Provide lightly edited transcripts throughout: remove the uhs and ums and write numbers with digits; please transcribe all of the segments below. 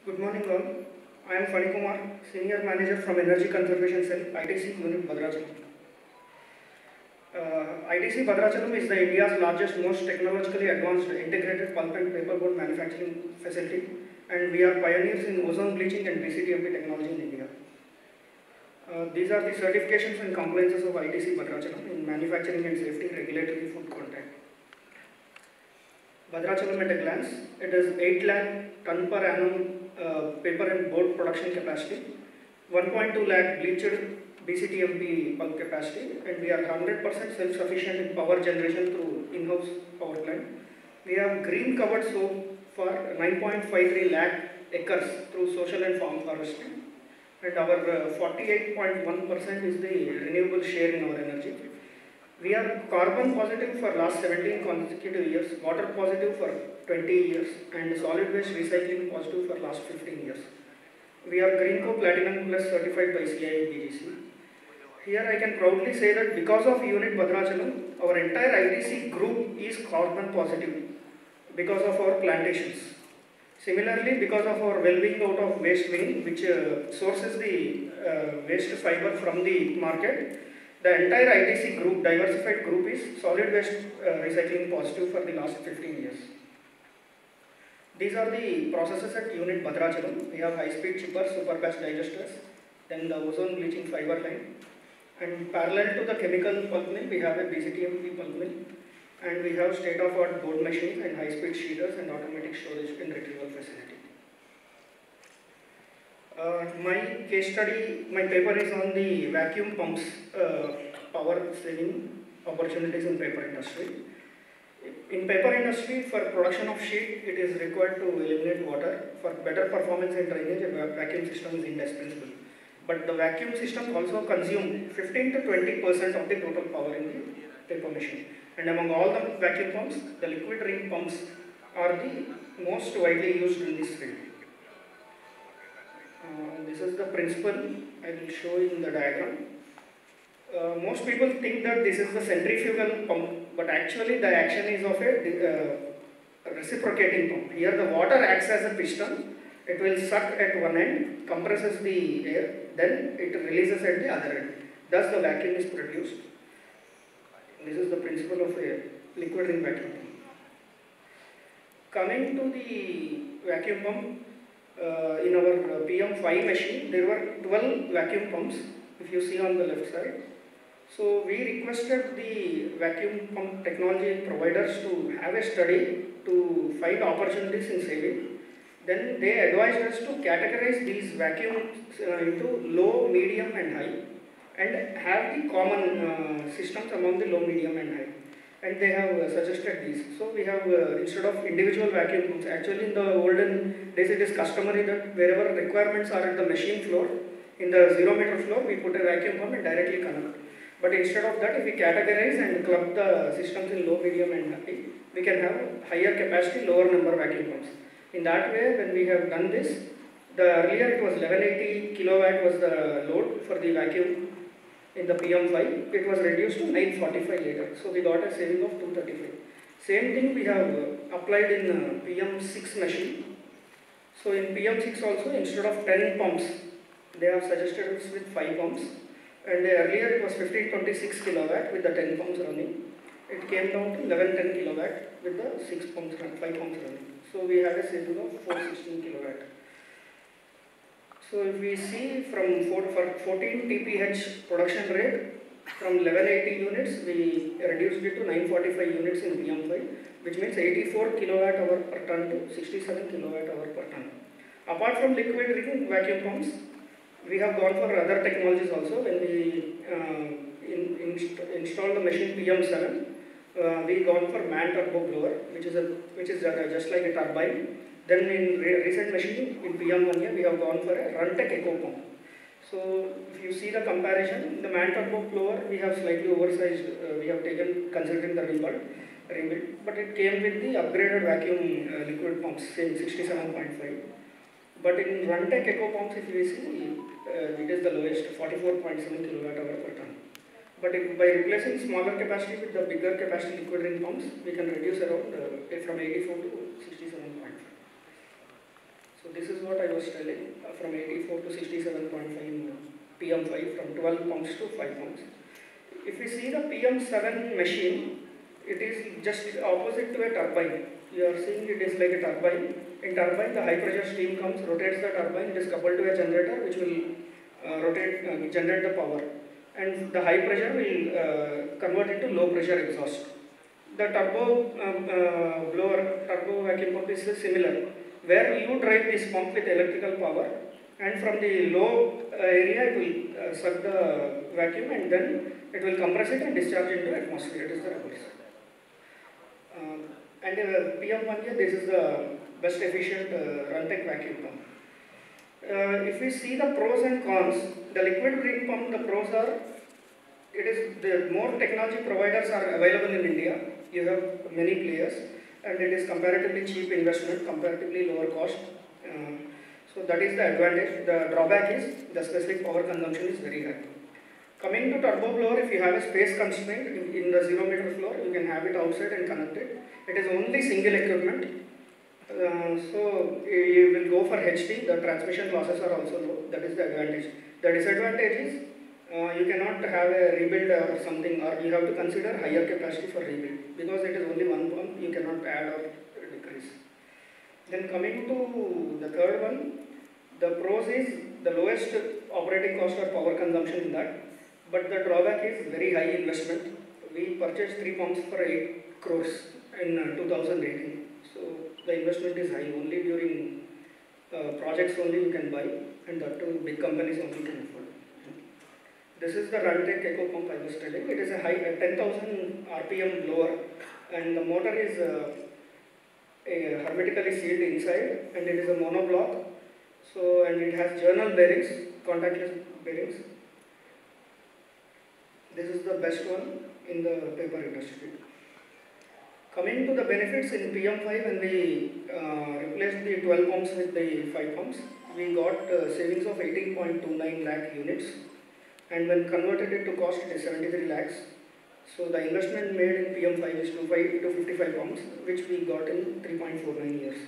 Good morning all. I am Fani Kumar, Senior Manager from Energy Conservation Cell, ITC Unit Bhadrachalam. ITC Bhadrachalam is the India's largest, most technologically advanced integrated pulp and paperboard manufacturing facility, and we are pioneers in ozone bleaching and BCTMP technology in India. These are the certifications and compliances of ITC Bhadrachalam in manufacturing and safety, regulatory, food contact. Bhadrachalam at a glance, it is 8 lakh ton per annum paper and board production capacity, 1.2 lakh bleached BCTMP pulp capacity, and we are 100% self-sufficient in power generation through in-house power plant. We have green covered soap for 9.53 lakh acres through social and farm forestry, and our 48.1% is the renewable share in our energy. We are carbon positive for last 17 consecutive years, water positive for 20 years, and solid waste recycling positive for last 15 years. We are Greenco Platinum Plus certified by CII BGC. Here I can proudly say that because of Unit Bhadrachalam, our entire ITC group is carbon positive because of our plantations. Similarly, because of our well-being out of waste wing, which sources the waste fiber from the market, the entire ITC group, diversified group, is solid waste recycling positive for the last 15 years. These are the processes at Unit Bhadrachalam. We have high-speed chippers, superbatch digesters, then the ozone bleaching fiber line. And parallel to the chemical pulp mill, we have a BCTMP pulp mill. And we have state-of-the-art board machines and high-speed sheeters and automatic storage and retrieval facility. My case study, my paper is on the vacuum pumps power saving opportunities in paper industry. In paper industry, for production of sheet, it is required to eliminate water. For better performance and drainage, a vacuum system is indispensable. But the vacuum system also consumes 15 to 20% of the total power in the paper machine. And among all the vacuum pumps, the liquid ring pumps are the most widely used in this field. This is the principle I will show in the diagram. Most people think that this is the centrifugal pump, but actually the action is of a reciprocating pump. Here the water acts as a piston. It will suck at one end, compresses the air, then it releases at the other end. Thus the vacuum is produced. This is the principle of a liquid ring vacuum pump. Coming to the vacuum pump, in our PM5 machine, there were 12 vacuum pumps, if you see on the left side. So we requested the vacuum pump technology providers to have a study to find opportunities in saving. Then they advised us to categorize these vacuums into low, medium and high, and have the common systems among the low, medium and high. And they have suggested these. So we have, instead of individual vacuum pumps, actually in the olden days it is customary that wherever requirements are at the machine floor, in the 0 meter floor, we put a vacuum pump and directly connect. But instead of that, if we categorize and club the systems in low, medium and high, we can have higher capacity, lower number vacuum pumps. In that way, when we have done this, the earlier it was 1180 kilowatt was the load for the vacuum. In the PM5, it was reduced to 945 later. So we got a saving of 235. Same thing we have applied in PM6 machine. So in PM6 also, instead of 10 pumps, they have suggested us with 5 pumps. And earlier it was 1526 kilowatt with the 10 pumps running. It came down to 1110 kilowatt with the 5 pumps running. So we had a saving of 416 kilowatt. So if we see from 14 TPH production rate, from 1180 units, we reduced it to 945 units in PM5, which means 84 kilowatt hour per ton to 67 kilowatt hour per ton. Apart from liquid ring vacuum pumps, we have gone for other technologies also. When we installed the machine PM7, we gone for man turbo blower, which is just like a turbine. Then in recent machine, in PM1, we have gone for a Runtech Eco pump. So if you see the comparison, the man turbo blower, we have slightly oversized, we have taken considering the rebuild, but it came with the upgraded vacuum liquid pumps, same 67.5. But in Runtech Eco pumps, if you see, it is the lowest, 44.7 kilowatt hour per ton. But by replacing smaller capacity with the bigger capacity liquid ring pumps, we can reduce around from 84 to 67.5. So this is what I was telling, from 84 to 67.5 PM5, from 12 pumps to 5 pumps. If we see the PM7 machine, it is just opposite to a turbine. You are seeing it is like a turbine. In turbine, the high pressure steam comes, rotates the turbine, it is coupled to a generator which will generate the power. And the high pressure will convert into low pressure exhaust. The turbo turbo vacuum pump is similar, where you drive this pump with electrical power, and from the low area it will suck the vacuum, and then it will compress it and discharge into atmosphere. It is the reverse. And PM1 here, this is the best efficient Runtech vacuum pump. If we see the pros and cons, the liquid ring pump, the pros are, it is the more technology providers are available in India. You have many players, and it is comparatively cheap investment, comparatively lower cost. So that is the advantage. The drawback is the specific power consumption is very high. Coming to turbo blower, if you have a space constraint in the 0 meter floor, you can have it outside and connect it. It is only single equipment. So you will go for HD, the transmission losses are also low. That is the advantage. The disadvantage is you cannot have a rebuild or something, or you have to consider higher capacity for rebuild, because it is only one pump, you cannot add or decrease. Then coming to the third one, the pros is the lowest operating cost or power consumption in that, but the drawback is very high investment. We purchased 3 pumps for 8 crores in 2018. So the investment is high. Only during projects only you can buy, and that too big companies only can afford. This is the Runtech Eco pump I was telling. It is a high 10,000 RPM blower, and the motor is hermetically sealed inside, and it is a monoblock. So, and it has journal bearings, contactless bearings. This is the best one in the paper industry. Coming to the benefits in PM5, when we replaced the 12 pumps with the 5 pumps, we got savings of 18.29 lakh units, and when converted it to cost, it is 73 lakhs. So the investment made in PM5 is 255 pumps, which we got in 3.49 years.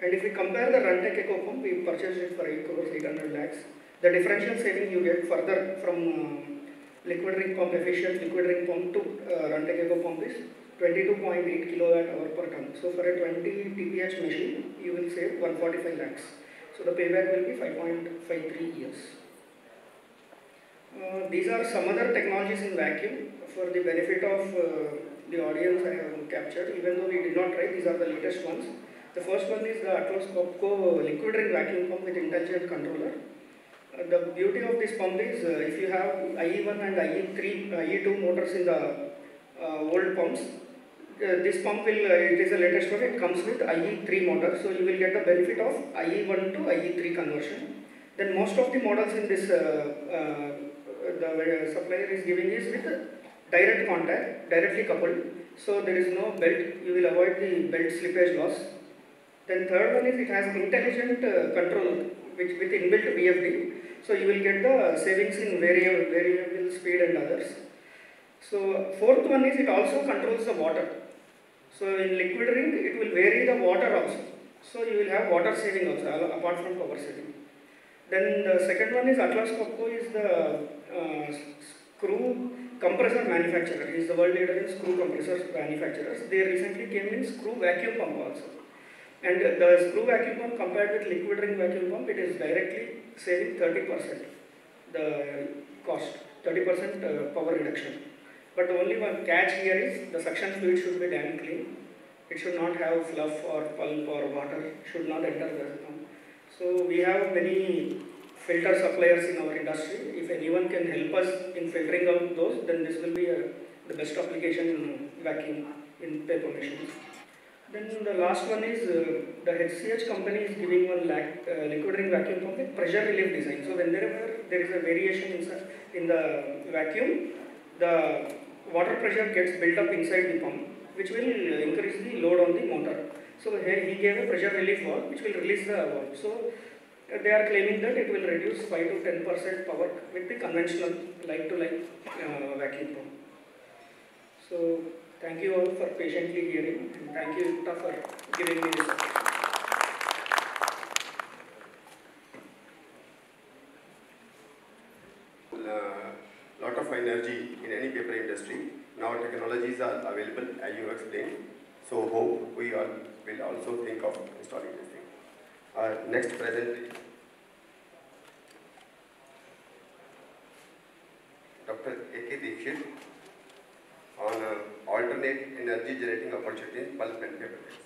And if we compare the Runtech Eco pump, we purchased it for 8 crores, 800 lakhs. The differential saving you get further from liquid ring pump, efficient liquid ring pump to Runtech Eco pump is 22.8 kilowatt hour per ton. So for a 20 TPH machine, you will save 145 lakhs. So the payback will be 5.53 years. These are some other technologies in vacuum for the benefit of the audience I have captured. Even though we did not try, these are the latest ones. The first one is the Atlas Copco liquid ring vacuum pump with intelligent controller. The beauty of this pump is if you have IE1 and IE2 motors in the old pumps, this pump will, it is the latest one, it comes with IE3 motor, so you will get the benefit of IE1 to IE3 conversion. Then most of the models in this, the supplier is giving is with direct contact, directly coupled, so there is no belt, you will avoid the belt slippage loss. Then third one is it has intelligent control which with inbuilt VFD, so you will get the savings in variable speed and others. So fourth one is it also controls the water. So in liquid ring it will vary the water also. So you will have water saving also apart from power saving. Then the second one is Atlas Copco is the screw compressor manufacturer. He is the world leader in screw compressor manufacturers. They recently came in screw vacuum pump also. And the screw vacuum pump compared with liquid ring vacuum pump, it is directly saving 30% the cost, 30% power reduction. But the only one catch here is the suction fluid should be damn clean. It should not have fluff or pulp or water, should not enter the pump. So we have many filter suppliers in our industry. If anyone can help us in filtering out those, then this will be the best application in vacuum in paper machines. Then the last one is the HCH company is giving 1 lakh liquid ring vacuum pump with pressure relief design. So whenever there is a variation in the vacuum, the water pressure gets built up inside the pump, which will increase the load on the motor. So here he gave a pressure relief valve which will release the valve. So they are claiming that it will reduce 5 to 10% power with the conventional like-to-like vacuum pump. So thank you all for patiently hearing, and thank you Yuta for giving me this. lot of energy in any paper industry. Now technologies are available as you explained. So hope we all will also think of installing this thing. Next present, Dr. A.K. Dikshit on alternate energy generating opportunities, pulp and paper mills.